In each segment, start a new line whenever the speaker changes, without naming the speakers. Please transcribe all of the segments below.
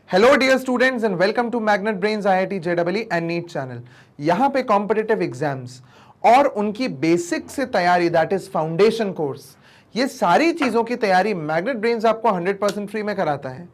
Hello dear students and welcome to Magnet Brains IIT JEE and NEET channel. यहाँ पे competitive exams और उनकी basic से तैयारी, दैट इज फाउंडेशन कोर्स, ये सारी चीजों की तैयारी मैग्नेट ब्रेन्स आपको 100% फ्री में कराता है।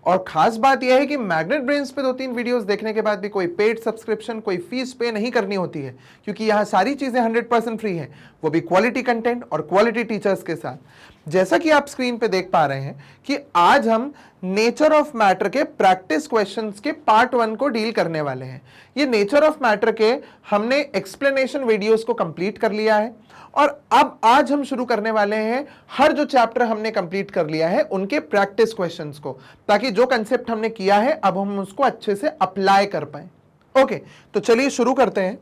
और खास बात यह है कि मैग्नेट ब्रेन्स पे 2-3 वीडियोस देखने के बाद भी कोई पेड सब्सक्रिप्शन, कोई फीस पे नहीं करनी होती है, क्योंकि यहाँ सारी चीजें 100% फ्री हैं, वो भी क्वालिटी कंटेंट और क्वालिटी टीचर्स के साथ। जैसा कि आप स्क्रीन पे देख पा रहे हैं कि आज हम नेचर ऑफ मैटर के प्रैक्टिस क्वेश्चंस के पार्ट 1 को डील करने वाले हैं। ये नेचर ऑफ मैटर के हमने एक्सप्लेनेशन वीडियोस को कंप्लीट कर लिया है और अब आज हम शुरू करने वाले हैं हर जो चैप्टर हमने कंप्लीट कर लिया है उनके प्रैक्टिस क्वेश्चंस को, ताकि जो कंसेप्ट हमने किया है अब हम उसको अच्छे से अप्लाई कर पाए। ओके, तो चलिए शुरू करते हैं।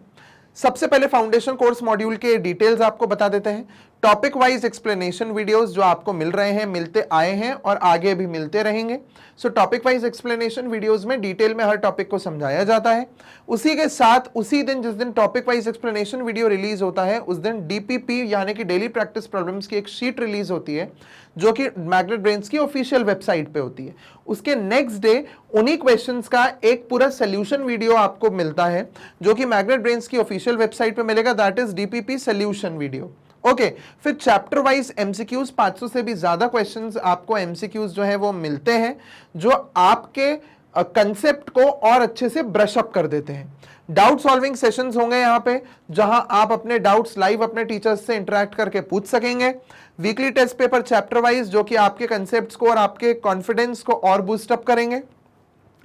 सबसे पहले फाउंडेशन कोर्स मॉड्यूल के डिटेल्स आपको बता देते हैं। टॉपिक वाइज एक्सप्लेनेशन वीडियोस जो आपको मिल रहे हैं, मिलते आए हैं और आगे भी मिलते रहेंगे। सो टॉपिक वाइज एक्सप्लेनेशन वीडियोस में डिटेल में हर टॉपिक को समझाया जाता है। उसी के साथ उसी दिन जिस दिन topic wise explanation video release होता है उस दिन डीपीपी यानी कि डेली प्रैक्टिस प्रॉब्लम्स की एक शीट रिलीज होती है, जो कि मैग्नेट ब्रेन्स की ऑफिशियल वेबसाइट पे होती है। उसके नेक्स्ट डे उन्हीं क्वेश्चंस का एक पूरा सोल्यूशन वीडियो आपको मिलता है, जो कि मैग्नेट ब्रेन्स की ऑफिशियल वेबसाइट पे मिलेगा, that is DPP solution video. Okay, फिर चैप्टर वाइज एमसीक्यूज, 500 से भी ज्यादा क्वेश्चंस आपको एमसीक्यूज जो है वो मिलते हैं, जो आपके कंसेप्ट को और अच्छे से ब्रश अप कर देते हैं। डाउट सॉल्विंग सेशंस होंगे यहाँ पे, जहां आप अपने डाउट्स लाइव अपने टीचर्स से इंटरेक्ट करके पूछ सकेंगे। Weekly test paper chapter wise, जो कि आपके कंसेप्ट्स को और आपके कॉन्फिडेंस को और बूस्ट अप करेंगे।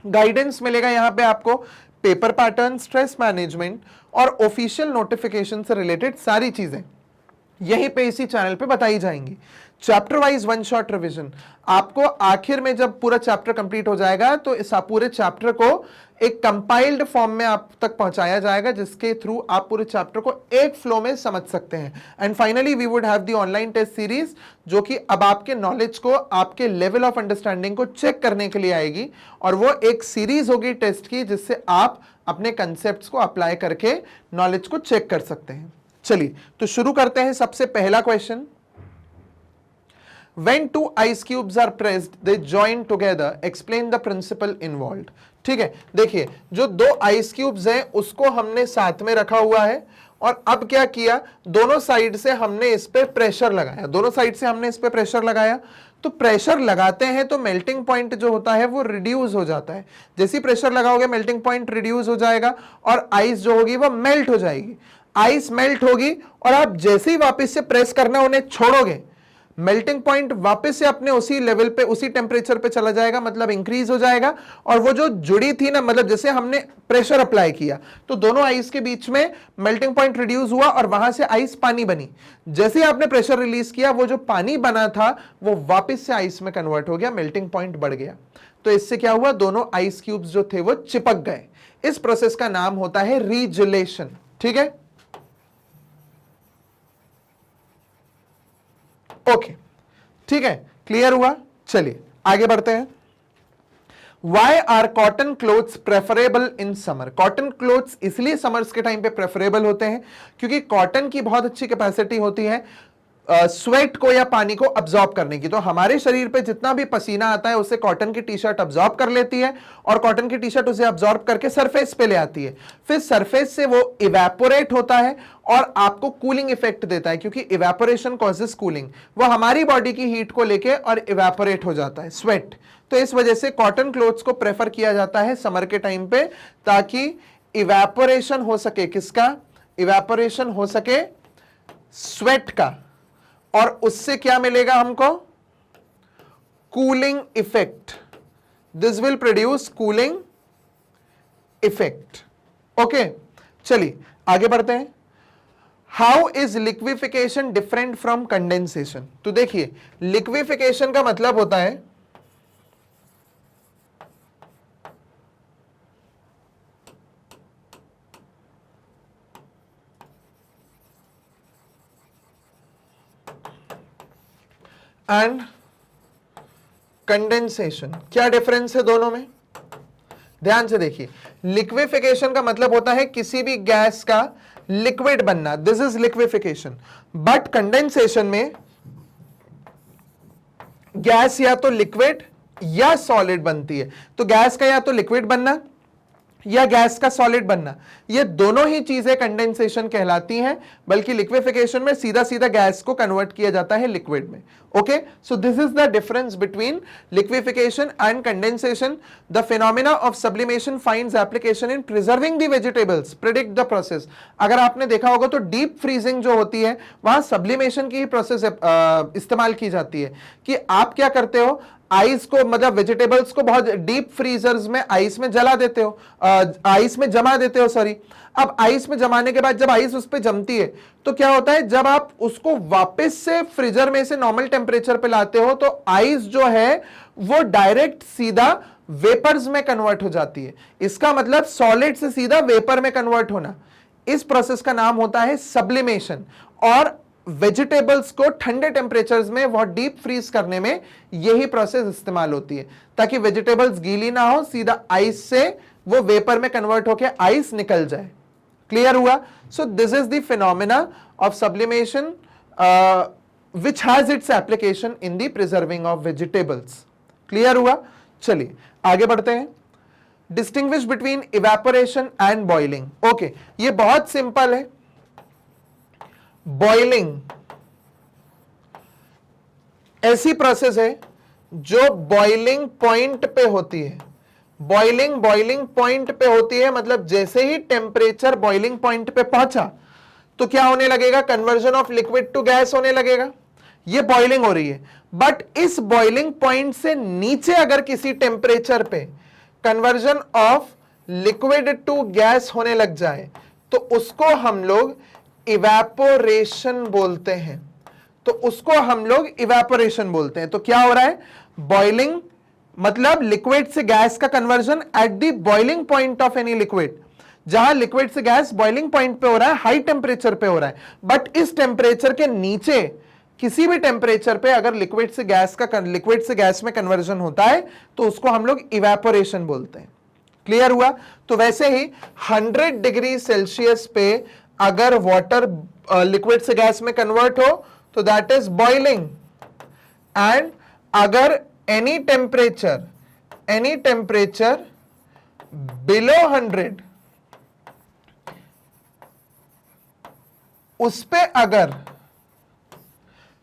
गाइडेंस मिलेगा यहाँ पे आपको, पेपर पैटर्न, स्ट्रेस मैनेजमेंट और ऑफिशियल नोटिफिकेशन से रिलेटेड सारी चीजें यहीं पे इसी चैनल पे बताई जाएंगी। Chapter wise one shot revision, आपको आखिर में जब पूरा चैप्टर कंप्लीट हो जाएगा तो इस पूरे चैप्टर को एक कंपाइल्ड फॉर्म में आप तक पहुंचाया जाएगा, जिसके थ्रू आप पूरे चैप्टर को एक फ्लो में समझ सकते हैं। And finally we would have the online test series, जो कि अब आपके नॉलेज को, आपके लेवल ऑफ अंडरस्टैंडिंग को चेक करने के लिए आएगी, और वो एक सीरीज होगी टेस्ट की, जिससे आप अपने कंसेप्ट को अप्लाई करके नॉलेज को चेक कर सकते हैं। चलिए तो शुरू करते हैं। सबसे पहला question, When two ice cubes are pressed, they join together. Explain the principle involved. ठीक है, देखिए जो दो आइस क्यूब्स हैं उसको हमने साथ में रखा हुआ है, और अब क्या किया, दोनों साइड से हमने इस पे प्रेशर लगाया, दोनों साइड से हमने इस पे प्रेशर लगाया। तो प्रेशर लगाते हैं तो मेल्टिंग पॉइंट जो होता है वो रिड्यूस हो जाता है। जैसे ही प्रेशर लगाओगे मेल्टिंग पॉइंट रिड्यूस हो जाएगा और आइस जो होगी वो मेल्ट हो जाएगी। आइस मेल्ट होगी और आप जैसे ही वापस से प्रेस करना उन्हें छोड़ोगे, मेल्टिंग पॉइंट वापस से अपने उसी लेवल पे, उसी टेम्परेचर पे चला जाएगा, मतलब इंक्रीज हो जाएगा। और वो जो जुड़ी थी ना, मतलब जैसे हमने प्रेशर अप्लाई किया तो दोनों आइस के बीच में मेल्टिंग पॉइंट रिड्यूस हुआ और वहां से आइस पानी बनी। जैसे ही आपने प्रेशर रिलीज किया, वो जो पानी बना था वो वापस से आइस में कन्वर्ट हो गया, मेल्टिंग पॉइंट बढ़ गया। तो इससे क्या हुआ, दोनों आइस क्यूब्स जो थे वो चिपक गए। इस प्रोसेस का नाम होता है रीजिलेशन। ठीक है, ओके, ठीक है, क्लियर हुआ। चलिए आगे बढ़ते हैं। Why are cotton clothes preferable in summer? Cotton clothes इसलिए समर्स के टाइम पे प्रेफरेबल होते हैं क्योंकि कॉटन की बहुत अच्छी कैपेसिटी होती है स्वेट को या पानी को अब्सॉर्ब करने की। तो हमारे शरीर पे जितना भी पसीना आता है उसे कॉटन की टी शर्ट अब्सॉर्ब कर लेती है, और कॉटन की टी शर्ट उसे अब्सॉर्ब करके सरफेस पे ले आती है। फिर सरफेस से वो इवेपोरेट होता है और आपको कूलिंग इफेक्ट देता है, क्योंकि इवेपोरेशन कॉजेस कूलिंग, वो हमारी बॉडी की हीट को लेके और इवेपोरेट हो जाता है, स्वेट। तो इस वजह से कॉटन क्लोथ्स को प्रेफर किया जाता है समर के टाइम पे, ताकि इवेपोरेशन हो सके। किसका इवेपोरेशन हो सके? स्वेट का। और उससे क्या मिलेगा हमको? Cooling effect. This will produce cooling effect. Okay, चलिए आगे बढ़ते हैं। How is liquefaction different from condensation? तो देखिए, लिक्विफिकेशन का मतलब होता है एंड कंडेंसेशन। क्या डिफरेंस है दोनों में? ध्यान से देखिए, लिक्विफिकेशन का मतलब होता है किसी भी गैस का लिक्विड बनना, this is liquefaction. But condensation में गैस या तो लिक्विड या सॉलिड बनती है। तो गैस का या तो लिक्विड बनना या गैस का सॉलिड बनना, ये दोनों ही चीजें कंडेंसेशन कहलाती हैं, बल्कि लिक्विफिकेशन में सीधा सीधा गैस को कन्वर्ट किया जाता है लिक्विड में। Okay, so this is the difference between liquefaction and condensation. The phenomena of sublimation finds application in preserving the vegetables, predict the process. अगर आपने देखा होगा तो डीप फ्रीजिंग जो होती है वहां सब्लिमेशन की ही प्रोसेस इस्तेमाल की जाती है, कि आप क्या करते हो, आइस को मतलब वेजिटेबल्स को बहुत डीप फ्रीजर्स में आइस में जला देते हो, आइस में जमा देते हो, सॉरी। अब आइस में जमाने के बाद जब आइस उस पे जमती है तो क्या होता है, जब आप उसको वापस से फ्रीजर में से नॉर्मल टेम्परेचर पे लाते हो तो आइस जो है वो डायरेक्ट सीधा वेपर्स में कन्वर्ट हो जाती है। इसका मतलब सॉलिड से सीधा वेपर में कन्वर्ट होना, इस प्रोसेस का नाम होता है सब्लिमेशन। और वेजिटेबल्स को ठंडे टेम्परेचर्स में बहुत डीप फ्रीज करने में यही प्रोसेस इस्तेमाल होती है, ताकि वेजिटेबल्स गीली ना हो, सीधा आइस से वो वेपर में कन्वर्ट होकर आइस निकल जाए। क्लियर हुआ? So this is the phenomena of sublimation which has its application in the preserving of vegetables. Clear हुआ? चलिए आगे बढ़ते हैं। Distinguish between evaporation and boiling. Okay, ये बहुत सिंपल है। बॉइलिंग ऐसी प्रोसेस है जो बॉइलिंग पॉइंट पे होती है। बॉइलिंग पॉइंट पे होती है, मतलब जैसे ही टेम्परेचर बॉइलिंग पॉइंट पे पहुंचा तो क्या होने लगेगा, conversion of liquid to gas होने लगेगा। ये बॉइलिंग हो रही है, बट इस बॉइलिंग पॉइंट से नीचे अगर किसी टेम्परेचर पे conversion of liquid to gas होने लग जाए तो उसको हम लोग इवेपोरेशन बोलते हैं। तो उसको हम लोग इवेपोरेशन बोलते हैं। तो क्या हो रहा है, बॉइलिंग मतलब लिक्विड से गैस का conversion at the boiling point of any liquid. जहां लिक्विड से गैस बॉइलिंग पॉइंट पे हो रहा है, हाई टेम्परेचर पे हो रहा है, बट इस टेम्परेचर के नीचे किसी भी टेम्परेचर पे अगर लिक्विड से गैस में कन्वर्जन होता है तो उसको हम लोग इवेपोरेशन बोलते हैं। क्लियर हुआ? तो वैसे ही 100 डिग्री सेल्सियस पे अगर वाटर लिक्विड से गैस में कन्वर्ट हो तो दैट इज बॉइलिंग। एंड अगर एनी टेम्परेचर बिलो 100, उस पे अगर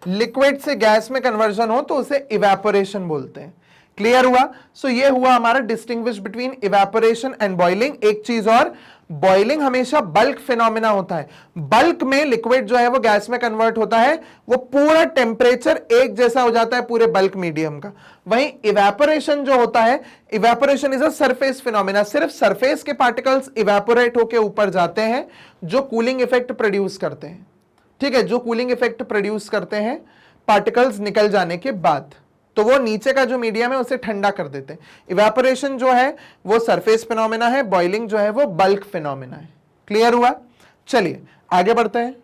लिक्विड से गैस में कन्वर्जन हो तो उसे इवेपोरेशन बोलते हैं। क्लियर हुआ? सो ये हुआ हमारा distinguish between evaporation and boiling. एक चीज और, बॉइलिंग हमेशा बल्क फिनोमेना होता है। बल्क में लिक्विड जो है वो गैस में कन्वर्ट होता है, वो पूरा टेम्परेचर एक जैसा हो जाता है पूरे बल्क मीडियम का। वहीं इवेपोरेशन जो होता है, evaporation is a surface phenomena. सिर्फ सरफेस के पार्टिकल्स इवेपोरेट होकर ऊपर जाते हैं जो कूलिंग इफेक्ट प्रोड्यूस करते हैं। ठीक है, जो कूलिंग इफेक्ट प्रोड्यूस करते हैं पार्टिकल्स निकल जाने के बाद, तो वो नीचे का जो मीडियम है उसे ठंडा कर देते हैं। इवेपोरेशन जो है वो सरफेस फिनोमेना है, बॉइलिंग जो है वो बल्क फिनोमेना है। क्लियर हुआ? चलिए आगे बढ़ते हैं।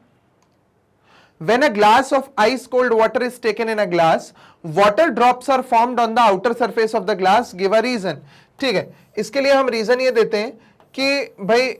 When a glass of ice cold water is taken in a glass, water drops are formed on the outer surface of the glass. Give a reason. ठीक है, इसके लिए हम रीजन ये देते हैं कि भाई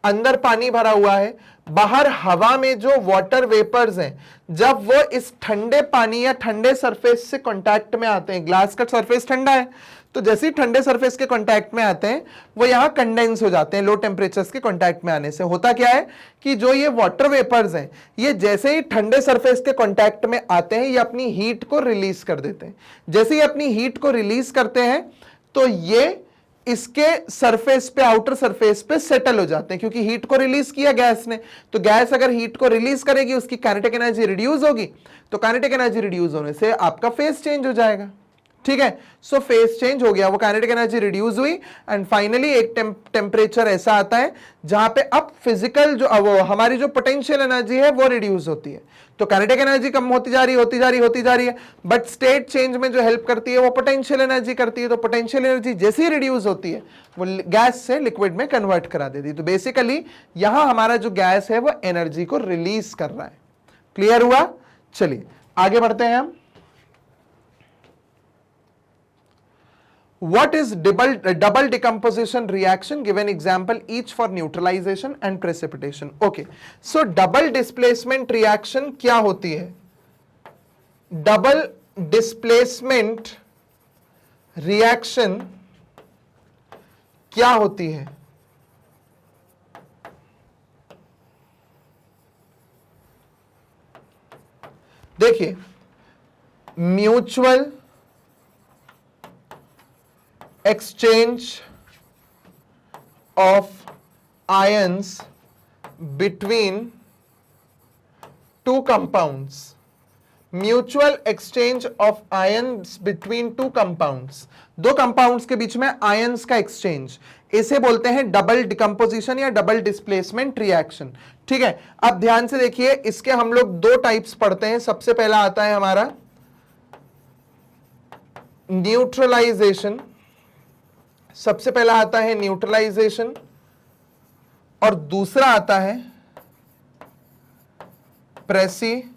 अंदर पानी भरा हुआ है, बाहर हवा में जो वाटर वेपर्स हैं, जब वो इस ठंडे पानी या ठंडे सरफेस से कांटेक्ट में आते हैं, ग्लास का सरफेस ठंडा है, तो जैसे ही ठंडे सरफेस के कांटेक्ट में आते हैं वो यहां कंडेंस हो जाते हैं। लो टेम्परेचर्स के कांटेक्ट में आने से होता क्या है कि जो ये वाटर वेपर्स हैं, ये जैसे ही ठंडे सरफेस के कांटेक्ट में आते हैं ये अपनी हीट को रिलीज कर देते हैं। जैसे ही अपनी हीट को रिलीज करते हैं तो ये इसके सरफेस पे, आउटर सरफेस पे सेटल हो जाते हैं, क्योंकि हीट को रिलीज किया गैस ने। तो गैस अगर हीट को रिलीज करेगी उसकी काइनेटिक एनर्जी रिड्यूस होगी, तो काइनेटिक एनर्जी रिड्यूस होने से आपका फेस चेंज हो जाएगा। ठीक है, सो फेस चेंज हो गया, वो काइनेटिक एनर्जी रिड्यूस हुई एंड फाइनली एक टेम्परेचर ऐसा आता है जहां पे अब फिजिकल जो वो हमारी जो पोटेंशियल एनर्जी है वो रिड्यूस होती है। तो काइनेटिक एनर्जी कम होती जा रही है, बट स्टेट चेंज में जो हेल्प करती है वो पोटेंशियल एनर्जी करती है। तो पोटेंशियल एनर्जी जैसे ही रिड्यूस होती है वो गैस से लिक्विड में कन्वर्ट करा देती है। तो बेसिकली यहां हमारा जो गैस है वो एनर्जी को रिलीज कर रहा है। क्लियर हुआ? चलिए आगे बढ़ते हैं हम। What is double decomposition reaction? Give an example each for neutralization and precipitation. Okay, so double displacement reaction क्या होती है? Double displacement रिएक्शन क्या होती है? देखिए, mutual exchange of ions between two compounds, mutual exchange of ions between two compounds, दो compounds के बीच में आयंस का एक्सचेंज, इसे बोलते हैं डबल डिकम्पोजिशन या डबल डिस्प्लेसमेंट रिएक्शन। ठीक है, अब ध्यान से देखिए, इसके हम लोग दो टाइप्स पढ़ते हैं। सबसे पहला आता है हमारा न्यूट्रलाइजेशन, सबसे पहला आता है न्यूट्रलाइजेशन, और दूसरा आता है प्रेसिपिटेशन।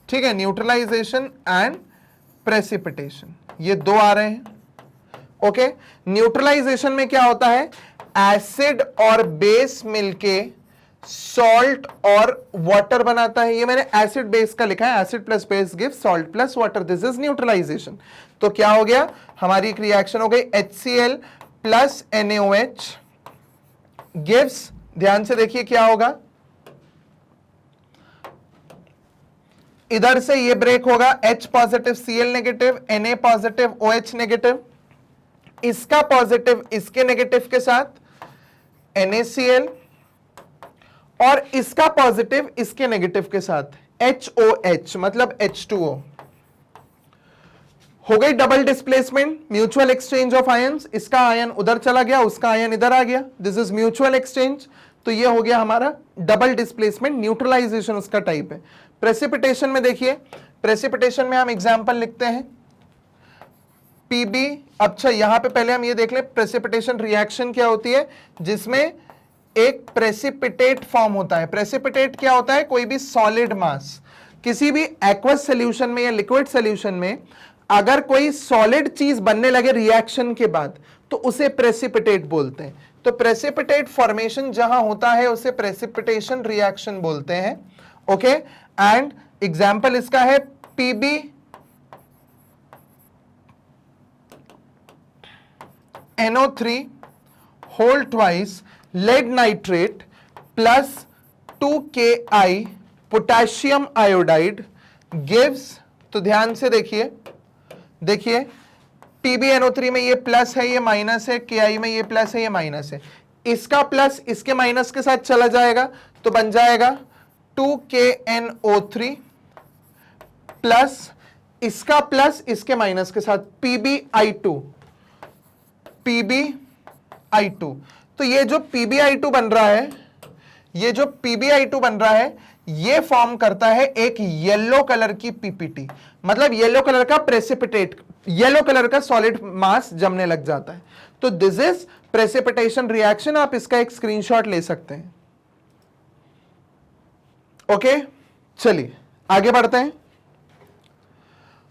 ठीक है, न्यूट्रलाइजेशन एंड प्रेसिपिटेशन, ये दो आ रहे हैं। ओके, न्यूट्रलाइजेशन में क्या होता है, एसिड और बेस मिलके सॉल्ट और वाटर बनाता है। ये मैंने एसिड बेस का लिखा है, acid plus base give salt plus water, this is neutralisation. तो क्या हो गया, हमारी एक रिएक्शन हो गई HCl प्लस NaOH गिव्स, ध्यान से देखिए क्या होगा, इधर से ये ब्रेक होगा, H positive Cl negative, Na positive OH negative, इसका पॉजिटिव इसके नेगेटिव के साथ NaCl, और इसका पॉजिटिव इसके नेगेटिव के साथ HOH, मतलब H2O। हो गई double displacement, mutual exchange of ions, इसका आयन उधर चला गया, उसका आयन इधर आ गया, दिस इज म्यूचुअल एक्सचेंज। तो ये हो गया हमारा डबल डिस्प्लेसमेंट, न्यूट्रलाइजेशन उसका टाइप है। प्रेसिपिटेशन में देखिए, प्रेसिपिटेशन में हम एग्जांपल लिखते हैं पीबी। अच्छा, यहां पे पहले हम ये देख लें प्रेसिपिटेशन रिएक्शन क्या होती है, जिसमें एक प्रेसिपिटेट फॉर्म होता है। प्रेसिपिटेट क्या होता है, कोई भी सॉलिड मास किसी भी एक्वस सॉल्यूशन में या लिक्विड सॉल्यूशन में अगर कोई सॉलिड चीज बनने लगे रिएक्शन के बाद, तो उसे प्रेसिपिटेट बोलते हैं। तो प्रेसिपिटेट फॉर्मेशन जहां होता है उसे प्रेसिपिटेशन रिएक्शन बोलते हैं। ओके, एंड एग्जांपल इसका है PB NO3 whole twice lead nitrate plus 2Ki potassium iodide gives, तो ध्यान से देखिए, देखिए PbNO3 में ये प्लस है, ये माइनस है, Ki में ये प्लस है, ये माइनस है, इसका प्लस इसके माइनस के साथ चला जाएगा, तो बन जाएगा 2KNO3 प्लस इसका प्लस इसके माइनस के साथ PbI2, PbI2। तो ये जो PbI2 बन रहा है, ये जो PbI2 बन रहा है, ये फॉर्म करता है एक येलो कलर की पीपीटी, मतलब येलो कलर का प्रेसिपिटेट, येलो कलर का सॉलिड मास जमने लग जाता है। तो दिस इज प्रेसिपिटेशन रिएक्शन, आप इसका एक स्क्रीनशॉट ले सकते हैं। ओके, चलिए आगे बढ़ते हैं।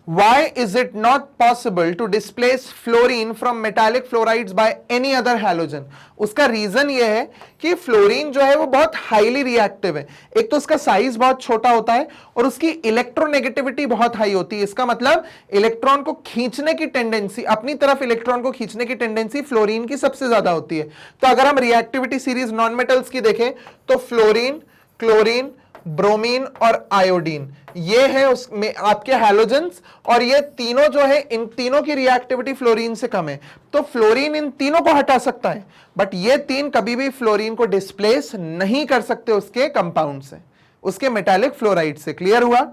Why is it not possible to displace fluorine from metallic fluorides by any other halogen? उसका रीजन ये है कि फ्लोरीन जो है वो बहुत हाईली रिएक्टिव है। एक तो उसका साइज बहुत छोटा होता है और उसकी इलेक्ट्रोनेगेटिविटी बहुत हाई होती है। इसका मतलब इलेक्ट्रॉन को खींचने की टेंडेंसी, अपनी तरफ इलेक्ट्रॉन को खींचने की टेंडेंसी फ्लोरीन की सबसे ज्यादा होती है। तो अगर हम रिएक्टिविटी सीरीज नॉन मेटल्स की देखें तो फ्लोरीन, क्लोरीन, ब्रोमीन और आयोडीन, ये है उसमें आपके हैलोजेंस, और ये तीनों जो है, इन तीनों की रिएक्टिविटी फ्लोरीन से कम है। तो फ्लोरीन इन तीनों को हटा सकता है, बट ये तीन कभी भी फ्लोरीन को डिस्प्लेस नहीं कर सकते उसके कंपाउंड से, उसके मेटालिक फ्लोराइड से। क्लियर हुआ?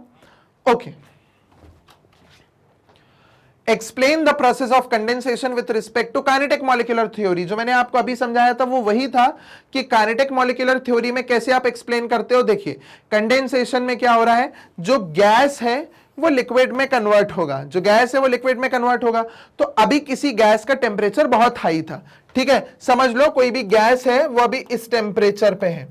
Okay, explain the process of condensation with respect to kinetic molecular theory. जो मैंने आपको अभी समझाया था वो वही था कि काइनेटिक मॉलिक्यूलर थ्योरी में कैसे आप एक्सप्लेन करते हो। देखिए, कंडेंसेशन में क्या हो रहा है, जो गैस है वो लिक्विड में कन्वर्ट होगा, जो गैस है वो लिक्विड में कन्वर्ट होगा। तो अभी किसी गैस का टेम्परेचर बहुत हाई था, ठीक है, समझ लो कोई भी गैस है वो अभी इस टेम्परेचर पे है,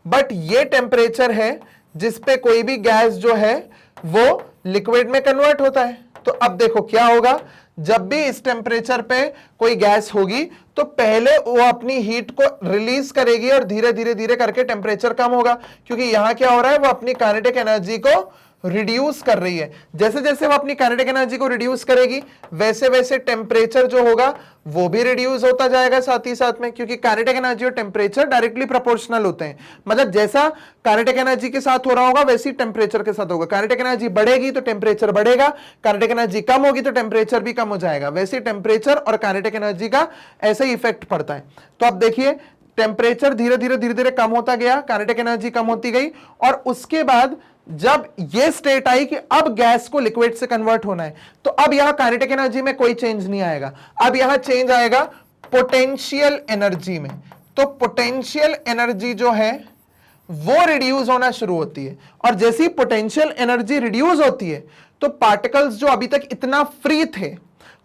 बट ये टेम्परेचर है जिसपे कोई भी गैस जो है वो लिक्विड में कन्वर्ट होता है। तो अब देखो क्या होगा, जब भी इस टेम्परेचर पे कोई गैस होगी तो पहले वो अपनी हीट को रिलीज करेगी और धीरे धीरे धीरे करके टेम्परेचर कम होगा, क्योंकि यहां क्या हो रहा है, वो अपनी काइनेटिक एनर्जी को रिड्यूस कर रही है। जैसे जैसे वो अपनी काइनेटिक एनर्जी को रिड्यूस करेगी वैसे वैसे टेम्परेचर जो होगा वो भी रिड्यूस होता जाएगा साथ ही साथ में, क्योंकि काइनेटिक एनर्जी और टेम्परेचर डायरेक्टली प्रोपोर्शनल होते हैं। मतलब जैसा काइनेटिक एनर्जी के साथ हो रहा होगा वैसी टेम्परेचर के साथ होगा। काइनेटिक एनर्जी बढ़ेगी तो टेम्परेचर बढ़ेगा, काइनेटिक एनर्जी कम होगी तो टेम्परेचर भी कम हो जाएगा। वैसे टेम्परेचर और काइनेटिक एनर्जी का ऐसा ही इफेक्ट पड़ता है। तो अब देखिए टेम्परेचर धीरे धीरे कम होता गया, काइनेटिक एनर्जी कम होती गई, और उसके बाद जब ये स्टेट आई कि अब गैस को लिक्विड से कन्वर्ट होना है, तो अब यहां काइनेटिक एनर्जी में कोई चेंज नहीं आएगा। अब यहां चेंज आएगा पोटेंशियल एनर्जी में। तो पोटेंशियल एनर्जी जो है वो रिड्यूस होना शुरू होती है, और जैसी पोटेंशियल एनर्जी रिड्यूस होती है तो पार्टिकल्स जो अभी तक इतना फ्री थे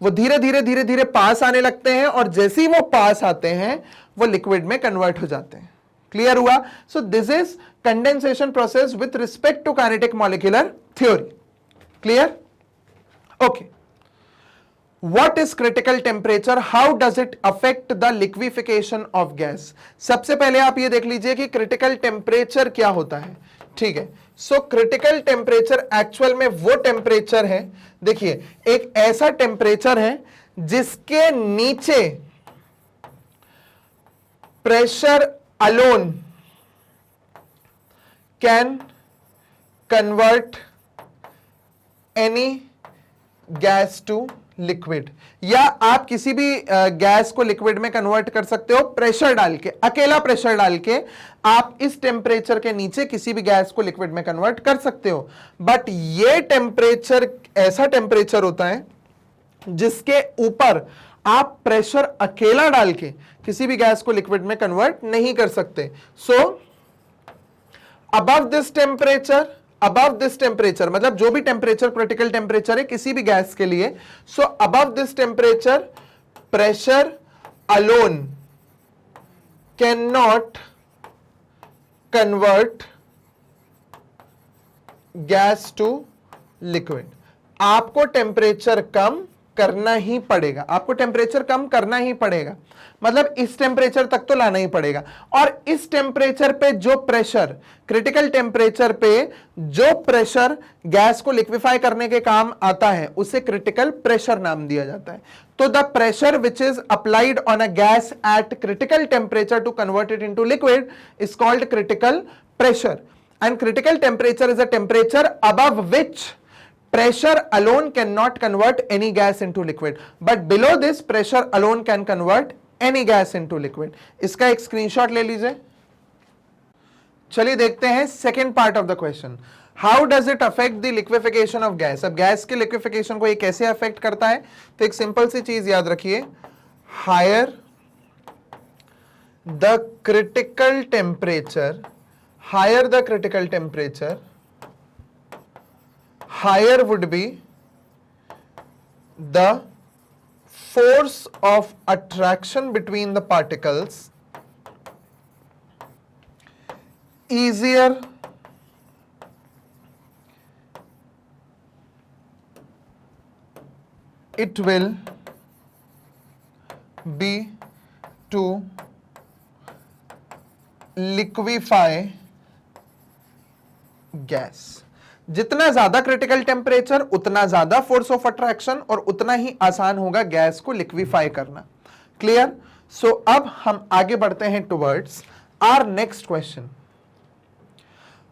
वो धीरे धीरे पास आने लगते हैं, और जैसे ही वो पास आते हैं वो लिक्विड में कन्वर्ट हो जाते हैं। क्लियर हुआ? So this is condensation process with respect to kinetic molecular theory. Clear? Okay. What is critical temperature? How does it affect the liquefaction of gas? सबसे पहले आप ये देख लीजिए कि critical temperature क्या होता है। ठीक है, सो क्रिटिकल टेम्परेचर एक्चुअल में वो टेम्परेचर है, देखिए एक ऐसा टेम्परेचर है जिसके नीचे pressure alone can convert any gas to liquid, या आप किसी भी गैस को लिक्विड में कन्वर्ट कर सकते हो प्रेशर डाल के, अकेला प्रेशर डाल के आप इस टेम्परेचर के नीचे किसी भी गैस को लिक्विड में कन्वर्ट कर सकते हो। बट ये टेम्परेचर ऐसा टेम्परेचर होता है जिसके ऊपर आप प्रेशर अकेला डाल के किसी भी गैस को लिक्विड में कन्वर्ट नहीं कर सकते। सो अबव दिस टेम्परेचर मतलब जो भी टेम्परेचर क्रिटिकल टेम्परेचर है किसी भी गैस के लिए, so above this temperature pressure alone can not convert gas to liquid. आपको टेम्परेचर कम करना ही पड़ेगा, आपको टेम्परेचर कम करना ही पड़ेगा, मतलब इस टेम्परेचर तक तो लाना ही पड़ेगा। और इस टेम्परेचर पे जो प्रेशर, क्रिटिकल टेम्परेचर पे जो प्रेशर गैस को लिक्विफाई करने के काम आता है उसे क्रिटिकल प्रेशर नाम दिया जाता है। तो the pressure which is applied on a gas at critical temperature to convert it into liquid is called critical pressure, and critical temperature is a temperature above which pressure alone cannot convert any gas into liquid, but below this pressure alone can convert any gas into liquid। इसका एक screenshot ले लीजिए। चलिए देखते हैं second part of the question, how does it affect the liquefaction of gas. अब gas के liquefaction को ये कैसे अफेक्ट करता है, तो एक सिंपल सी चीज याद रखिए, higher the critical temperature, higher the critical temperature, higher would be the force of attraction between the particles, easier it will be to liquefy gas। जितना ज्यादा क्रिटिकल टेम्परेचर उतना ज्यादा फोर्स ऑफ अट्रैक्शन और उतना ही आसान होगा गैस को liquefy करना। क्लियर? सो अब हम आगे बढ़ते हैं towards our next question,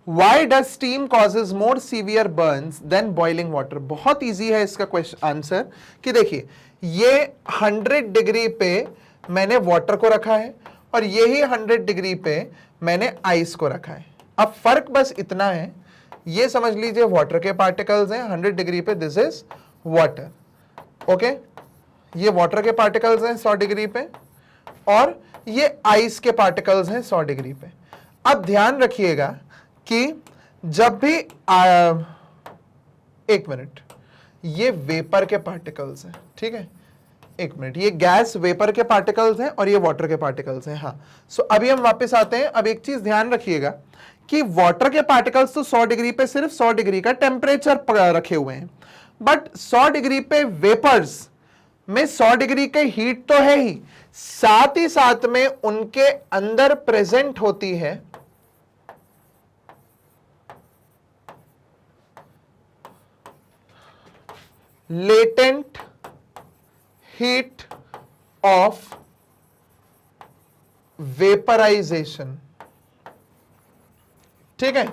why does steam causes more severe burns than boiling water. बहुत इजी है इसका क्वेश्चन आंसर, कि देखिए ये 100 डिग्री पे मैंने वाटर को रखा है और यही 100 डिग्री पे मैंने आइस को रखा है। अब फर्क बस इतना है, ये समझ लीजिए वाटर के पार्टिकल्स हैं 100 डिग्री पे, दिस इज वाटर, ओके। ये वाटर के पार्टिकल्स हैं 100 डिग्री पे और ये आइस के पार्टिकल्स हैं 100 डिग्री पे। अब ध्यान रखिएगा कि जब भी एक मिनट, ये वेपर के पार्टिकल्स हैं, ठीक है, एक मिनट, ये गैस वेपर के पार्टिकल्स हैं और ये वाटर के पार्टिकल्स हैं। हाँ, सो अभी हम वापस आते हैं। अब एक चीज ध्यान रखिएगा कि वाटर के पार्टिकल्स तो 100 डिग्री पे सिर्फ 100 डिग्री का टेम्परेचर रखे हुए हैं, बट 100 डिग्री पे वेपर्स में 100 डिग्री के हीट तो है ही, साथ ही साथ में उनके अंदर प्रेजेंट होती है लेटेंट हीट ऑफ वेपराइजेशन। ठीक है,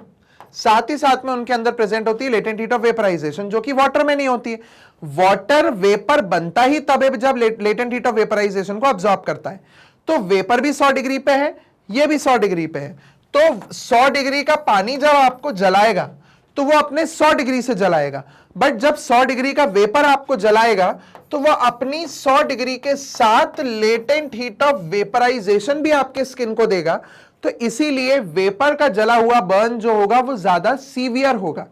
साथ ही साथ में उनके अंदर प्रेजेंट होती है लेटेंट हीट ऑफ वेपराइजेशन, जो कि वाटर में नहीं होती है। वाटर वेपर बनता ही तब है जब लेटेंट हीट ऑफ वेपराइजेशन को ऑब्जॉर्ब करता है। तो वेपर भी 100 डिग्री पे है, ये भी 100 डिग्री पे है। तो 100 डिग्री का पानी जब आपको जलाएगा तो वो अपने 100 डिग्री से जलाएगा, बट जब 100 डिग्री का वेपर आपको जलाएगा तो वह अपनी 100 डिग्री के साथ लेटेंट हीट ऑफ वेपराइजेशन भी आपके स्किन को देगा। तो इसीलिए वेपर का जला हुआ बर्न जो होगा वो ज्यादा सीवियर होगा।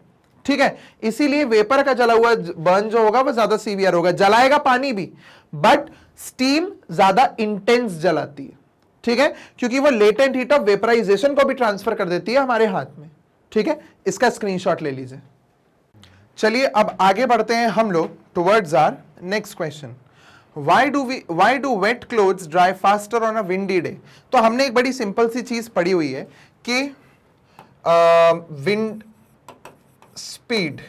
ठीक है, इसीलिए वेपर का जला हुआ बर्न जो होगा वो ज्यादा सीवियर होगा। जलाएगा पानी भी, बट स्टीम ज्यादा इंटेंस जलाती है। ठीक है, क्योंकि वो लेटेंट हीट ऑफ वेपराइजेशन को भी ट्रांसफर कर देती है हमारे हाथ में। ठीक है, इसका स्क्रीनशॉट ले लीजिए। चलिए अब आगे बढ़ते हैं हम लोग towards our next question. Why do wet clothes dry faster on a windy day? तो हमने एक बड़ी सिंपल सी चीज पढ़ी हुई है कि विंड स्पीड,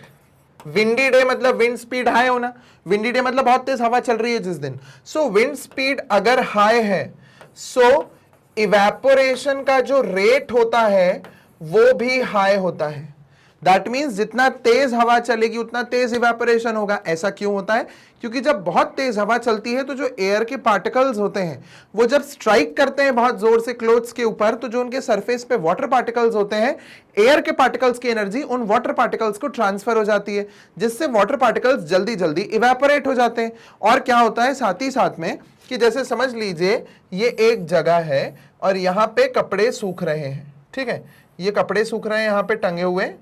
विंडी डे मतलब विंड स्पीड हाई होना। विंडी डे मतलब बहुत तेज हवा चल रही है जिस दिन। सो विंड स्पीड अगर हाई है, सो इवेपोरेशन का जो रेट होता है वो भी हाई होता है। दैट मीन्स जितना तेज हवा चलेगी उतना तेज इवेपोरेशन होगा। ऐसा क्यों होता है? क्योंकि जब बहुत तेज हवा चलती है तो जो एयर के पार्टिकल्स होते हैं वो जब स्ट्राइक करते हैं बहुत जोर से क्लोथ्स के ऊपर, तो जो उनके सरफेस पे वाटर पार्टिकल्स होते हैं, एयर के पार्टिकल्स की एनर्जी उन वाटर पार्टिकल्स को ट्रांसफर हो जाती है, जिससे वाटर पार्टिकल्स जल्दी जल्दी इवेपोरेट हो जाते हैं। और क्या होता है साथ ही साथ में कि जैसे समझ लीजिए ये एक जगह है और यहाँ पे कपड़े सूख रहे हैं। ठीक है, ये कपड़े सूख रहे हैं यहाँ पे टंगे हुए।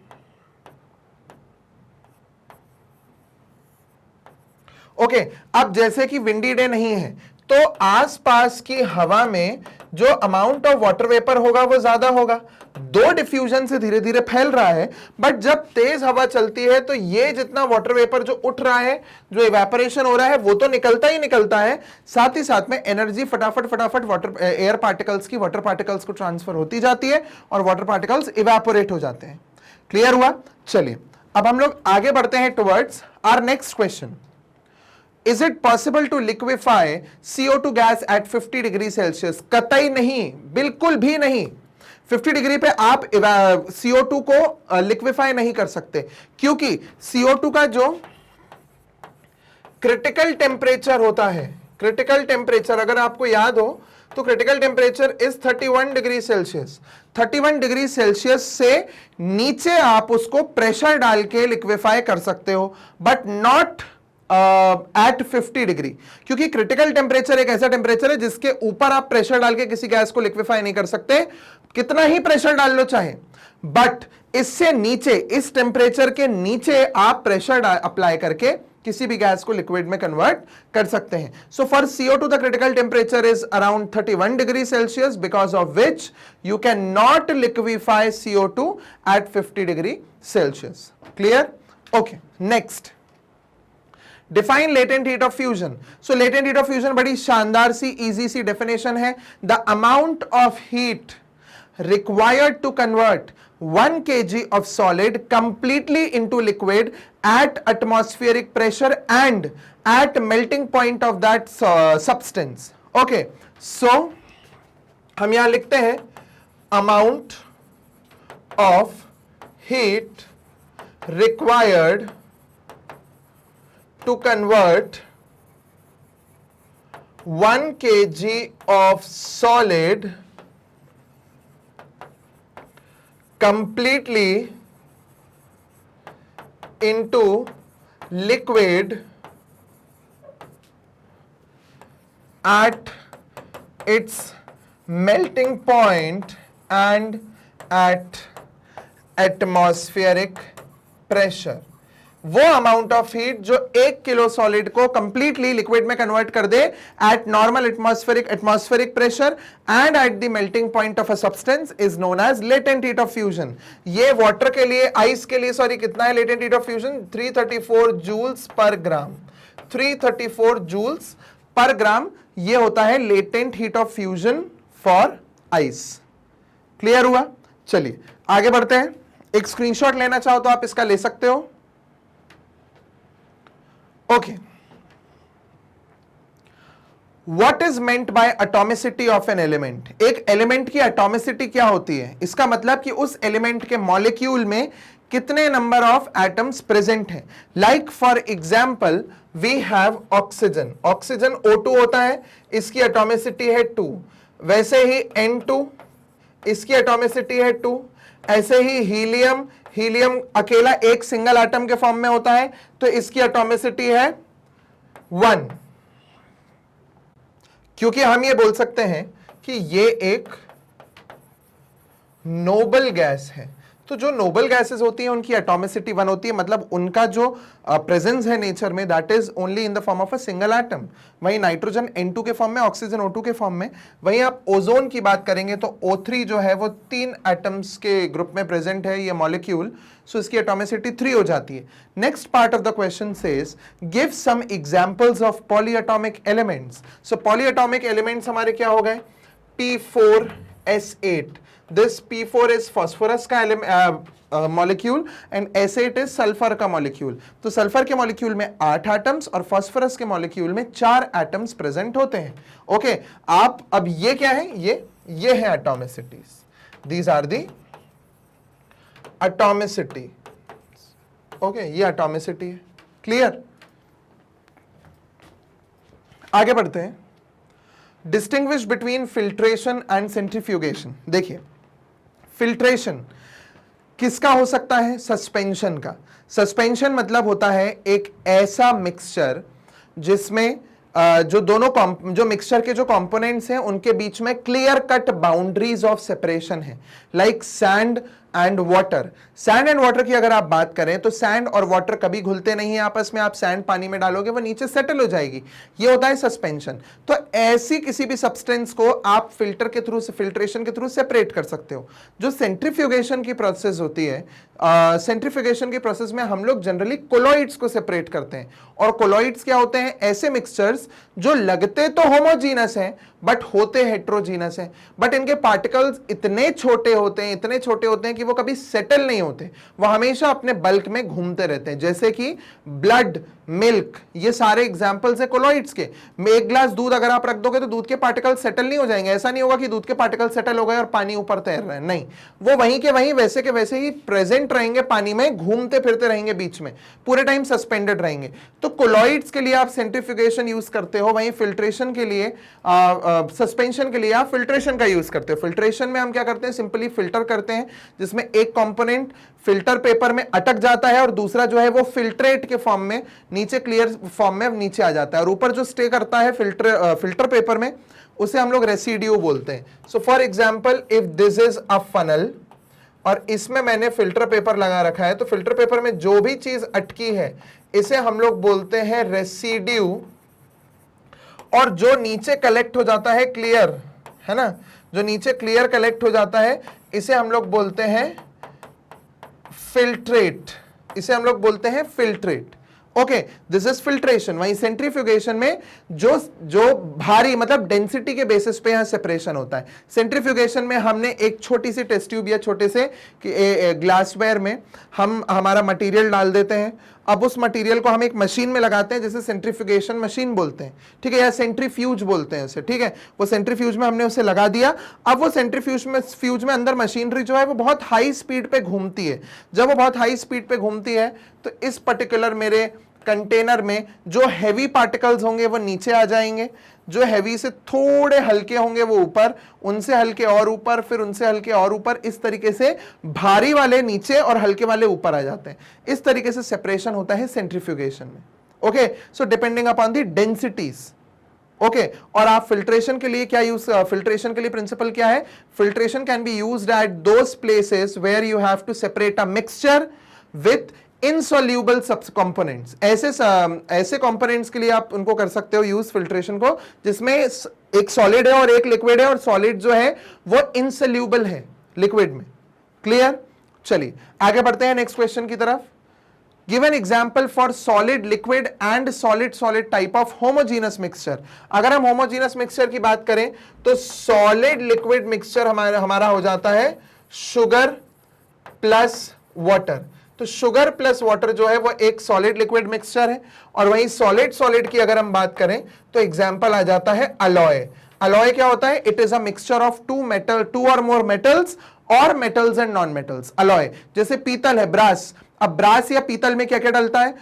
ओके, अब जैसे कि विंडी डे नहीं है तो आसपास की हवा में जो अमाउंट ऑफ वाटर वेपर होगा वो ज्यादा होगा। दो डिफ्यूजन से धीरे धीरे फैल रहा है, बट जब तेज हवा चलती है तो ये जितना वाटर वेपर जो उठ रहा है, जो इवेपोरेशन हो रहा है, वो तो निकलता ही निकलता है, साथ ही साथ में एनर्जी फटाफट फटाफट वाटर एयर पार्टिकल्स की वाटर पार्टिकल्स को ट्रांसफर होती जाती है और वाटर पार्टिकल्स इवेपोरेट हो जाते हैं। क्लियर हुआ? चलिए अब हम लोग आगे बढ़ते हैं towards our next question. Is it possible to liquefy CO2 gas at 50 degree Celsius? कतई नहीं, बिल्कुल भी नहीं। 50 डिग्री पे आप CO2 को लिक्विफाई नहीं कर सकते, क्योंकि CO2 का जो क्रिटिकल टेम्परेचर होता है, क्रिटिकल टेम्परेचर अगर आपको याद हो तो critical temperature is 31 degree Celsius. 31 degree Celsius से नीचे आप उसको प्रेशर डाल के लिक्विफाई कर सकते हो, बट नॉट एट 50 डिग्री, क्योंकि क्रिटिकल टेम्परेचर एक ऐसा टेम्परेचर है जिसके ऊपर आप प्रेशर डाल के किसी गैस को लिक्विफाई नहीं कर सकते, कितना ही प्रेशर डाल लो चाहे। बट इससे नीचे, इस टेम्परेचर के नीचे आप प्रेशर अप्लाई करके किसी भी गैस को लिक्विड में कन्वर्ट कर सकते हैं। So for CO2 the critical temperature is around 31 degree Celsius, because of which you can not liquefy CO2 at 50 degree Celsius. Clear? Okay, next define latent heat of fusion. So latent heat of fusion बड़ी शानदार सी easy सी definition है। The amount of heat required to convert 1 kg of solid completely into liquid at atmospheric pressure and at melting point of that substance. Okay, so हम यहां लिखते हैं amount of heat required to convert 1 kg of solid completely into liquid at its melting point and at atmospheric pressure। वो amount of heat जो 1 kilo solid को completely liquid में convert कर दे at normal atmospheric pressure and at the melting point of a substance is known as latent heat of fusion. ये water के लिए, ice के लिए सॉरी, कितना है latent heat of fusion? 334 joules per gram. 334 joules per gram ये होता है latent heat of fusion for ice. Clear हुआ? चलिए आगे बढ़ते हैं। एक स्क्रीनशॉट लेना चाहो तो आप इसका ले सकते हो। Okay, What is meant by atomicity of an element? एक एलिमेंट की एटॉमिसिटी क्या होती है? इसका मतलब कि उस एलिमेंट के मॉलिक्यूल में कितने नंबर ऑफ एटम्स प्रेजेंट हैं. Like for example we have oxygen. Oxygen O2 होता है, इसकी एटॉमिसिटी है 2. वैसे ही N2, इसकी एटॉमिसिटी है 2. ऐसे ही हीलियम, हीलियम अकेला एक सिंगल एटम के फॉर्म में होता है, तो इसकी एटॉमिसिटी है 1. क्योंकि हम ये बोल सकते हैं कि ये एक नोबल गैस है. तो जो नोबल गैसेस होती हैं उनकी एटॉमिसिटी 1 होती है, मतलब उनका जो प्रेजेंस है नेचर में that is only in the form of a single atom. वहीं नाइट्रोजन N2 के फॉर्म में, ऑक्सीजन O2 के फॉर्म में. वहीं आप ओजोन की बात करेंगे तो O3 जो है वो 3 एटम्स के ग्रुप में प्रेजेंट है ये मॉलिक्यूल, सो इसकी एटॉमिसिटी 3 हो जाती है. Next part of the question says give some examples of polyatomic elements. So polyatomic elements हमारे क्या हो गए? P4S8. This P4 is phosphorus का molecule and S8 is sulphur का मॉलिक्यूल. तो सल्फर के मॉलिक्यूल में 8 एटम्स और फास्फोरस के मॉलिक्यूल में 4 एटम्स प्रेजेंट होते हैं. ओके, आप अब ये क्या है? ये है atomicities. These are the atomicity. Okay, ये एटॉमिसिटी है. क्लियर? आगे बढ़ते हैं. Distinguish between filtration and centrifugation. देखिए, फिल्ट्रेशन किसका हो सकता है? सस्पेंशन का. सस्पेंशन मतलब होता है एक ऐसा मिक्सचर जिसमें जो मिक्सचर के जो कंपोनेंट्स हैं उनके बीच में clear cut boundaries of separation है. Like sand and water. Sand and water की अगर आप बात करें तो सैंड और वाटर कभी घुलते नहीं है आपस में. आप सैंड पानी में डालोगे वो नीचे सेटल हो जाएगी. ये होता है सस्पेंशन. तो ऐसी किसी भी सब्सटेंस को आप फिल्टर के थ्रू, फिल्ट्रेशन के थ्रू सेपरेट कर सकते हो. जो सेंट्रीफ्यूगेशन की प्रोसेस होती है, सेंट्रीफ्यूगेशन की प्रोसेस में हम लोग जनरली कोलॉइड्स को सेपरेट करते हैं. और कोलॉइड्स क्या होते हैं? ऐसे मिक्सचर्स जो लगते तो होमोजीनस हैं बट होते हेट्रोजीनस हैं. बट इनके पार्टिकल्स इतने छोटे होते हैं कि वो कभी सेटल नहीं होते. वो हमेशा अपने बल्क में घूमते रहते हैं. जैसे कि ब्लड, मिल्क, ये सारे एग्जांपल्स हैं कोलॉइड्स के. एक ग्लास दूध अगर आप रख दोगे तो दूध के पार्टिकल्स सेटल नहीं हो जाएंगे. ऐसा नहीं होगा कि दूध के पार्टिकल्स सेटल हो गए और पानी ऊपर तैर रहे हैं. नहीं, वो वहीं के वहीं वैसे के वैसे ही प्रेजेंट रहेंगे पानी में, घूमते फिरते रहेंगे बीच में, पूरे टाइम सस्पेंडेड रहेंगे. तो कोलॉइड्स के लिए आप सेंट्रीफ्यूगेशन यूज करते हो, वहीं फिल्ट्रेशन के लिए, सस्पेंशन के लिए आप फिल्ट्रेशन का यूज करते हो. फिल्ट्रेशन में हम क्या करते हैं? सिंपली फिल्टर करते हैं जिसमें एक कंपोनेंट फिल्टर पेपर में अटक जाता है और दूसरा जो है वो फिल्ट्रेट के फॉर्म में नीचे, क्लियर फॉर्म में नीचे आ जाता है. और ऊपर जो स्टे करता है फिल्टर पेपर में, उसे हम लोग रेसिड्यू बोलते हैं. So for example if this is a funnel और इसमें मैंने फिल्टर पेपर लगा रखा है, तो फिल्टर पेपर में जो भी चीज अटकी है इसे हम लोग बोलते हैं रेसिड्यू. और जो नीचे कलेक्ट हो जाता है क्लियर, है ना, जो नीचे क्लियर कलेक्ट हो जाता है इसे हम लोग बोलते हैं फिल्ट्रेट. इसे हम लोग बोलते हैं filtrate. Okay, this is filtration. वहीं सेंट्रीफ्यूगेशन में जो भारी मतलब डेंसिटी के बेसिस पे यहां सेपरेशन होता है. सेंट्रीफ्यूगेशन में हमने एक छोटी सी टेस्ट ट्यूब या छोटे से ग्लासवेयर में हम हमारा मटेरियल डाल देते हैं. अब उस मटेरियल को हम एक मशीन में लगाते हैं जिसे सेंट्रीफ्यूगेशन मशीन बोलते हैं. ठीक है, या सेंट्रीफ्यूज बोलते हैं उसे. ठीक है, वो सेंट्रीफ्यूज में हमने उसे लगा दिया. अब वो सेंट्रीफ्यूज में अंदर मशीनरी जो है वो बहुत हाई स्पीड पे घूमती है. जब वो बहुत हाई स्पीड पे घूमती है तो इस पर्टिकुलर मेरे कंटेनर में जो हैवी पार्टिकल्स होंगे वो नीचे आ जाएंगे, जो हैवी से थोड़े हल्के होंगे वो ऊपर, उनसे हल्के और ऊपर, फिर उनसे हल्के और ऊपर. इस तरीके से भारी वाले नीचे और हल्के वाले ऊपर आ जाते हैं. इस तरीके से सेपरेशन होता है सेंट्रीफ्यूगेशन में. Okay, so depending upon the densities. Okay, और आप फिल्ट्रेशन के लिए क्या यूज, फिल्ट्रेशन के लिए प्रिंसिपल क्या है? Filtration can be used at those places where you have to separate a mixture with insoluble components. ऐसे कंपोनेंट्स के लिए आप उनको कर सकते हो यूज फिल्ट्रेशन को जिसमें एक सॉलिड है और एक लिक्विड है और सॉलिड जो है वो इनसोल्यूबल है लिक्विड में. क्लियर? चलिए आगे बढ़ते हैं नेक्स्ट क्वेश्चन की तरफ. Give an example for solid, liquid and solid type of homogeneous mixture. अगर हम होमोजीनस मिक्सचर की बात करें तो सॉलिड लिक्विड मिक्सचर हमारा हो जाता है शुगर प्लस वाटर. तो शुगर प्लस वाटर जो है वो एक सॉलिड लिक्विड मिक्सचर है। और वहीं सॉलिड सॉलिड की अगर हम बात करें तो एग्जांपल आ जाता है अलॉय। अलॉय क्या होता है? It is a mixture of two or more metals or metals and non metals. Alloy जैसे पीतल है, ब्रास। अब ब्रास या पीतल में क्या क्या डलता है?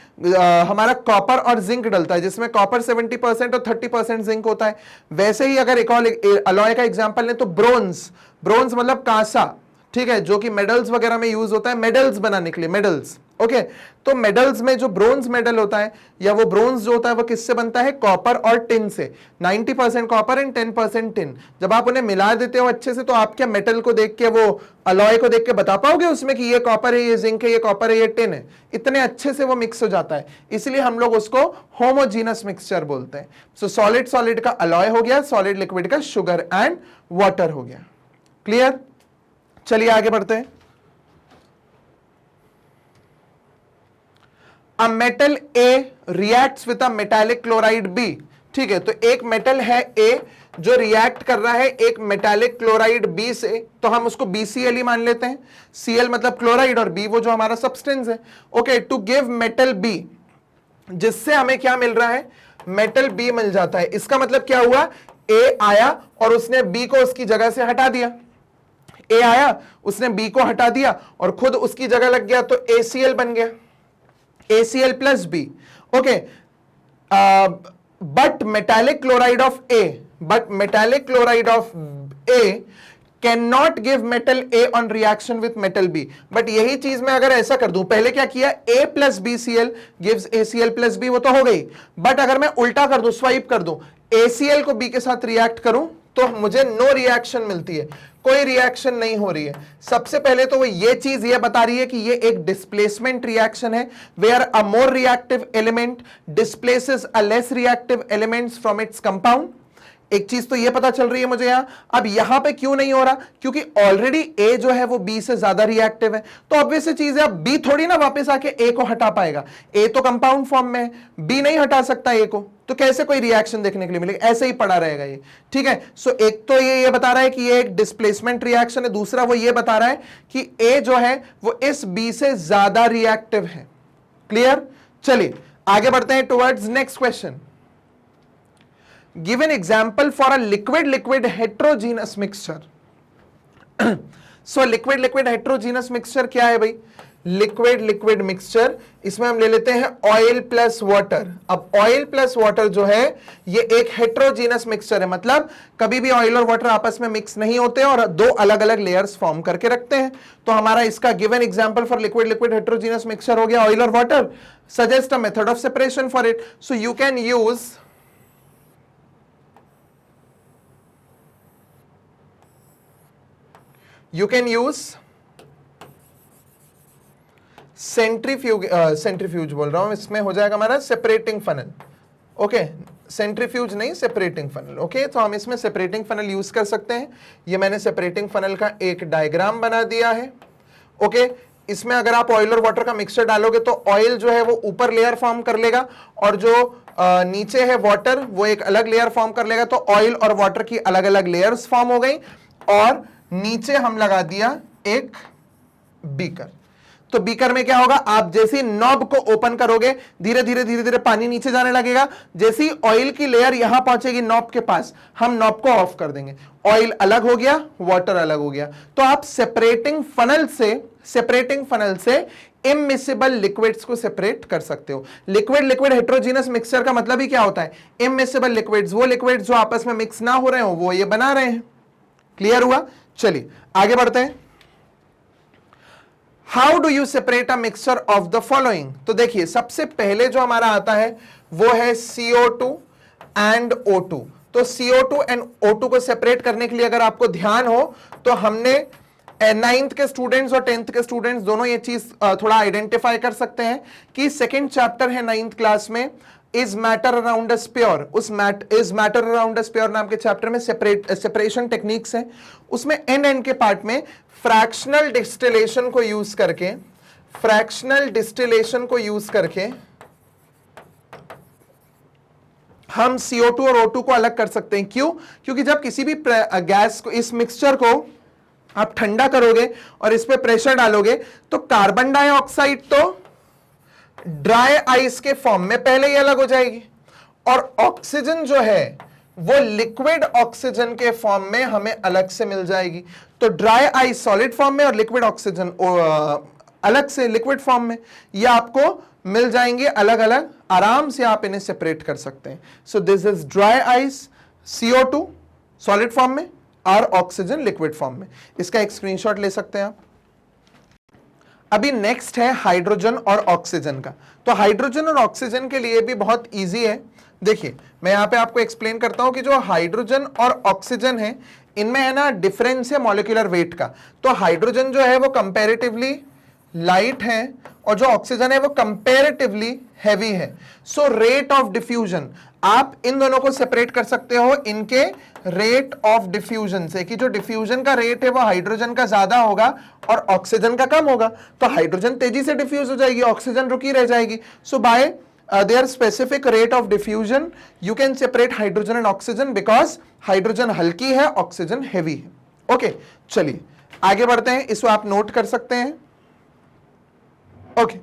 हमारा कॉपर और जिंक डलता है, जिसमें कॉपर 70% और 30% जिंक होता है। वैसे ही अगर एक और अलॉय का एग्जांपल लें तो ब्रोंज। ब्रोंज मतलब कांसा, ठीक है, जो कि मेडल्स वगैरह में यूज होता है, मेडल्स बनाने के लिए, मेडल्स। ओके, तो मेडल्स में जो ब्रोंज मेडल होता है या वो ब्रोंज जो होता है वो किससे बनता है? कॉपर और टिन से। 90% कॉपर एंड 10% टिन। जब आप उन्हें मिला देते हो अच्छे से तो आप क्या मेटल को देख के, वो अलॉय को देख के बता पाओगे उसमें कि ये कॉपर है, ये जिंक है, ये कॉपर है, ये टिन है? इतने अच्छे से वो मिक्स हो जाता है, इसलिए हम लोग उसको होमोजीनस मिक्सचर बोलते हैं। सो सॉलिड सॉलिड का अलॉय हो गया, सॉलिड लिक्विड का शुगर एंड वाटर हो गया। क्लियर? चलिए आगे बढ़ते हैं। A metal A reacts with a metallic chloride B. ठीक है, तो एक मेटल है ए जो रिएक्ट कर रहा है एक मेटालिक क्लोराइड बी से, तो हम उसको BCl ही मान लेते हैं। Cl मतलब क्लोराइड और B वो जो हमारा सब्सटेंस है। Okay, to give metal B, जिससे हमें क्या मिल रहा है? मेटल B मिल जाता है। इसका मतलब क्या हुआ? A आया और उसने B को उसकी जगह से हटा दिया। A आया, उसने B को हटा दिया और खुद उसकी जगह लग गया, तो ACl बन गया, ACl plus B. Okay, but metallic chloride of A cannot give metal A on reaction with metal B. But यही चीज मैं अगर ऐसा कर दूं, पहले क्या किया? A plus BCl gives ACl plus B, वो तो हो गई। बट अगर मैं उल्टा कर दूं, स्वाइप कर दूं, ACl को B के साथ रिएक्ट करूं तो मुझे नो रिएक्शन मिलती है, कोई रिएक्शन नहीं हो रही है। सबसे पहले तो वो ये चीज ये बता रही है कि ये एक डिस्प्लेसमेंट रिएक्शन है, where a more reactive element displaces a less reactive elements from its compound. एक चीज तो ये पता चल रही है मुझे यहां। अब यहां पे क्यों नहीं हो रहा? क्योंकि ऑलरेडी ए जो है वो बी से ज्यादा रिएक्टिव है, तो ऑब्वियस चीज है, अब बी थोड़ी ना वापस आके ए को हटा पाएगा। ए तो कंपाउंड फॉर्म में है, बी नहीं हटा सकता ए को, तो कैसे कोई रिएक्शन देखने के लिए मिलेगा? ऐसे ही पड़ा रहेगा ये। ठीक है, सो एक तो ये बता रहा है कि ये एक डिस्प्लेसमेंट रिएक्शन है, दूसरा वो ये बता रहा है कि ए जो है वो इस बी से ज्यादा रिएक्टिव है। क्लियर? चलिए आगे बढ़ते हैं towards next question. Give an example for a liquid-liquid heterogeneous mixture. So liquid-liquid heterogeneous mixture क्या है भाई? लिक्विड-लिक्विड मिक्सचर, इसमें हम ले लेते हैं ऑयल प्लस वाटर। अब ऑयल प्लस वाटर जो है ये एक हेटेरोजीनस मिक्सचर है, मतलब कभी भी ऑयल और वाटर आपस में मिक्स नहीं होते और दो अलग अलग लेयर्स फॉर्म करके रखते हैं। तो हमारा इसका given example for liquid-liquid heterogeneous mixture हो गया ऑयल और water. Suggest a method of separation for it. So you can use centrifuge बोल रहा हूं, इसमें हो जाएगा हमारा सेपरेटिंग फनल। ओके, सेंट्रीफ्यूज नहीं, सेपरेटिंग फनल। ओके, तो हम इसमें सेपरेटिंग फनल यूज कर सकते हैं। ये मैंने सेपरेटिंग फनल का एक डायग्राम बना दिया है। ओके, इसमें अगर आप ऑयल और वाटर का मिक्सचर डालोगे तो ऑयल जो है वो ऊपर लेयर फॉर्म कर लेगा और जो नीचे है वाटर वो एक अलग लेयर फॉर्म कर लेगा। तो ऑयल और वाटर की अलग अलग लेयर्स फॉर्म हो गई और नीचे हम लगा दिया एक बीकर। तो बीकर में क्या होगा? आप जैसे नॉब को ओपन करोगे धीरे धीरे पानी नीचे जाने लगेगा। जैसी ऑयल की लेयर यहां पहुंचेगी नॉब के पास, हम नॉब को ऑफ कर देंगे, ऑयल अलग हो गया, वाटर अलग हो गया। तो आप सेपरेटिंग फनल से इमिसिबल लिक्विड्स को सेपरेट कर सकते हो। लिक्विड हेटेरोजीनस मिक्सचर का मतलब ही क्या होता है? इमिसिबल लिक्विड्स, वो लिक्विड्स जो आपस में मिक्स ना हो रहे हो वो ये बना रहे हैं। क्लियर हुआ? चलिए आगे बढ़ते हैं। How do you separate a mixture of the following? तो देखिए सबसे पहले जो हमारा आता है वो है CO2 एंड O2। तो CO2 एंड O2 को सेपरेट करने के लिए अगर आपको ध्यान हो तो हमने 9th के स्टूडेंट्स और 10th के स्टूडेंट्स दोनों ये चीज थोड़ा आइडेंटिफाई कर सकते हैं कि सेकेंड चैप्टर है 9th क्लास में, is matter around us pure. उस is matter around us pure नाम के चैप्टर में सेपरेशन टेक्निक्स हैं। उसमें एंड के पार्ट में फ्रैक्शनल डिस्टिलेशन को यूज करके हम CO2 और O2 को अलग कर सकते हैं। क्यों? क्योंकि जब किसी भी गैस को, इस मिक्सचर को आप ठंडा करोगे और इस पे प्रेशर डालोगे तो कार्बन डाइऑक्साइड तो ड्राई आइस के फॉर्म में पहले ही अलग हो जाएगी और ऑक्सीजन जो है वो लिक्विड ऑक्सीजन के फॉर्म में हमें अलग से मिल जाएगी। तो ड्राई आइस सॉलिड फॉर्म में और लिक्विड ऑक्सीजन अलग से लिक्विड फॉर्म में, ये आपको मिल जाएंगे अलग अलग, आराम से आप इन्हें सेपरेट कर सकते हैं। सो this is dry ice, CO2 solid form में और ऑक्सीजन लिक्विड फॉर्म में। इसका एक स्क्रीनशॉट ले सकते हैं आप। अभी नेक्स्ट है हाइड्रोजन और ऑक्सीजन का। तो हाइड्रोजन और ऑक्सीजन के लिए भी बहुत इजी है। देखिए मैं यहां पे आपको एक्सप्लेन करता हूं कि जो हाइड्रोजन और ऑक्सीजन है इनमें है ना डिफरेंस है मॉलिक्यूलर वेट का। तो हाइड्रोजन जो है वो कंपैरेटिवली लाइट है और जो ऑक्सीजन है वो कंपैरेटिवली हैवी है। सो रेट ऑफ डिफ्यूजन, आप इन दोनों को सेपरेट कर सकते हो इनके रेट ऑफ डिफ्यूजन से, कि जो डिफ्यूजन का रेट है वो हाइड्रोजन का ज्यादा होगा और ऑक्सीजन का कम होगा। तो हाइड्रोजन तेजी से डिफ्यूज हो जाएगी, ऑक्सीजन रुकी रह जाएगी। सो bye their specific rate of diffusion you can separate hydrogen and oxygen because hydrogen हल्की है, ऑक्सीजन हेवी है। ओके चलिए आगे बढ़ते हैं, इसको आप नोट कर सकते हैं। Okay,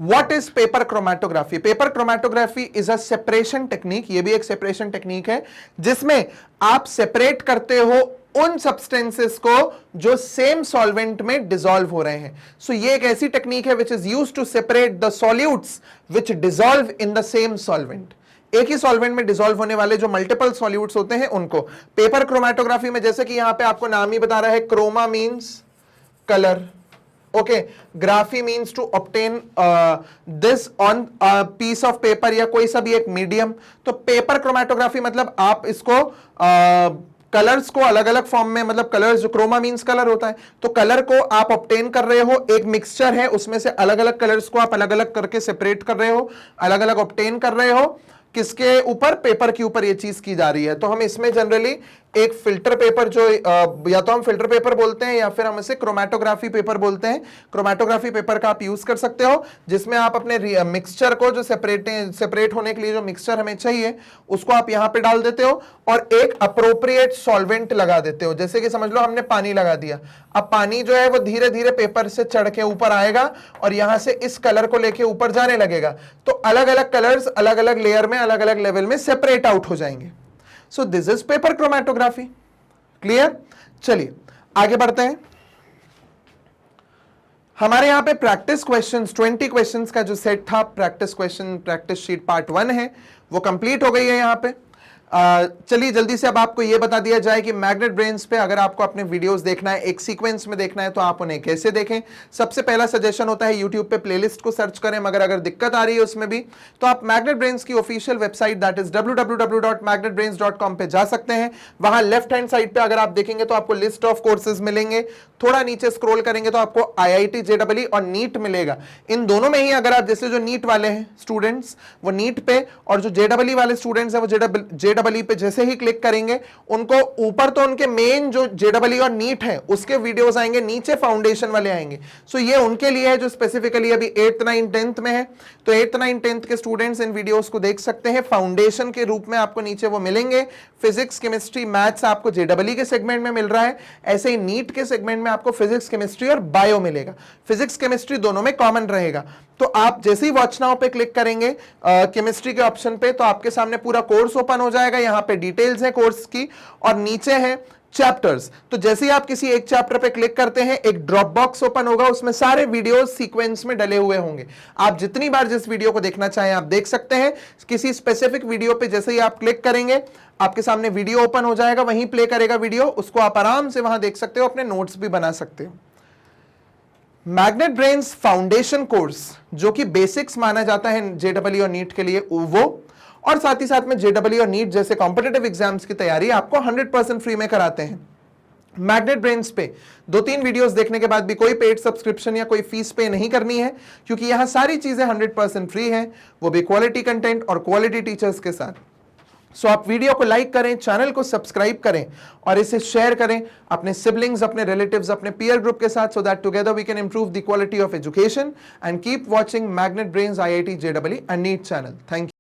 what is paper chromatography? Paper chromatography is a separation technique, ये भी एक सेपरेशन टेक्निक है जिसमें आप सेपरेट करते हो उन सब्सटेंसेस को जो सेम सॉल्वेंट में डिसॉल्व हो रहे हैं। सो ये एक ऐसी टेक्निक है which is used to separate the solutes which dissolve in the same solvent. एक ही सॉल्वेंट में डिसॉल्व होने वाले जो मल्टीपल सॉल्यूट्स होते हैं उनको पेपर क्रोमेटोग्राफी में, जैसे कि यहां पे आपको नाम ही बता रहा है, chroma means colour, okay, graphy means to obtain this on piece of paper या कोई सा भी एक मीडियम। तो पेपर क्रोमेटोग्राफी मतलब आप इसको कलर्स को अलग अलग फॉर्म में, मतलब कलर्स, जो क्रोमा मीन्स कलर होता है, तो कलर को आप ऑब्टेन कर रहे हो, एक मिक्सचर है उसमें से अलग अलग कलर्स को आप अलग अलग करके सेपरेट कर रहे हो, अलग अलग ऑब्टेन कर रहे हो, किसके ऊपर? पेपर के ऊपर ये चीज की जा रही है। तो हम इसमें जनरली एक फिल्टर पेपर, जो या तो हम फिल्टर पेपर बोलते हैं या फिर हम इसे क्रोमेटोग्राफी पेपर बोलते हैं। क्रोमेटोग्राफी पेपर का आप यूज कर सकते हो जिसमें आप अपने मिक्सचर को, जो सेपरेट होने के लिए जो मिक्सचर हमें चाहिए उसको आप यहां पे डाल देते हो और एक अप्रोप्रिएट सॉल्वेंट लगा देते हो। जैसे कि समझ लो हमने पानी लगा दिया, अब पानी जो है वो धीरे धीरे पेपर से चढ़ के ऊपर आएगा और यहां से इस कलर को लेके ऊपर जाने लगेगा। तो अलग अलग कलर्स अलग अलग लेयर में, अलग अलग लेवल में सेपरेट आउट हो जाएंगे। सो this is paper chromatography. Clear? चलिए आगे बढ़ते हैं। हमारे यहां पे प्रैक्टिस क्वेश्चंस, 20 क्वेश्चंस का जो सेट था, practice question, practice sheet part 1 है, वो कंप्लीट हो गई है यहां पे। चलिए जल्दी से अब आपको यह बता दिया जाए कि मैग्नेट ब्रेन्स पे अगर आपको अपने वीडियोस देखना है, एक सीक्वेंस में देखना है, तो आप उन्हें कैसे देखें। सबसे पहला सजेशन होता है यूट्यूब पे प्लेलिस्ट को सर्च करें, मगर अगर दिक्कत आ रही है उसमें भी तो आप मैग्नेट ब्रेन्स की official website that is www.magnetbrains.com पे जा सकते हैं। वहां लेफ्ट हैंड साइड पे अगर आप देखेंगे तो आपको लिस्ट ऑफ कोर्सेज मिलेंगे। थोड़ा नीचे स्क्रॉल करेंगे तो आपको IIT JEE और नीट मिलेगा। इन दोनों में ही अगर आप, जैसे जो नीट वाले हैं स्टूडेंट्स वो नीट पे, और जो JEE वाले स्टूडेंट्स हैं वो JEE पे जैसे ही क्लिक करेंगे उनको ऊपर तो उनके मेन जो JEE और नीट है उसके वीडियोस आएंगे, नीचे फाउंडेशन वाले आएंगे। सो ये उनके लिए है जो स्पेसिफिकली अभी 8th 9th 10th में है। तो 8th 9th 10th के स्टूडेंट्स इन वीडियोस को देख सकते हैं। फाउंडेशन के रूप में आपको नीचे वो मिलेंगे। फिजिक्स, केमिस्ट्री, मैथ्स आपको JEE के सेगमेंट में मिल रहा है, ऐसे ही नीट के सेगमेंट में आपको फिजिक्स, केमिस्ट्री और बायो मिलेगा। फिजिक्स केमिस्ट्री दोनों में कॉमन रहेगा। तो आप जैसे ही वॉच नाउ पे क्लिक करेंगे केमिस्ट्री के ऑप्शन पे, तो आपके सामने पूरा कोर्स ओपन हो जाएगा। यहाँ पे डिटेल्स है कोर्स की और नीचे है चैप्टर्स। तो जैसे ही आप किसी एक चैप्टर पे क्लिक करते हैं एक ड्रॉप बॉक्स ओपन होगा, उसमें सारे वीडियोस सीक्वेंस में डले हुए होंगे। आप जितनी बार जिस वीडियो को देखना चाहें आप देख सकते हैं। किसी स्पेसिफिक वीडियो पे जैसे ही आप क्लिक करेंगे आपके सामने वीडियो ओपन हो जाएगा, वहीं प्ले करेगा वीडियो, उसको आप आराम से वहां देख सकते हो, अपने नोट्स भी बना सकते हो। मैग्नेट ब्रेन्स फाउंडेशन कोर्स जो कि बेसिक्स माना जाता है JEE और नीट के लिए, वो और साथ ही साथ में JEE और नीट जैसे कॉम्पिटिटिव एग्जाम्स की तैयारी आपको 100% फ्री में कराते हैं। मैग्नेट ब्रेन्स पे 2-3 वीडियोस देखने के बाद भी कोई पेड सब्सक्रिप्शन या कोई फीस पे नहीं करनी है, क्योंकि यहां सारी चीजें 100% फ्री हैं, वो भी क्वालिटी कंटेंट और क्वालिटी टीचर्स के साथ। सो आप वीडियो को लाइक करें, चैनल को सब्सक्राइब करें और इसे शेयर करें अपने सिबलिंग्स, अपने रिलेटिव्स, अपने पीयर ग्रुप के साथ, so that together we can improve the quality of education and keep watching Magnet Brains IIT JEE and NEET channel. Thank you.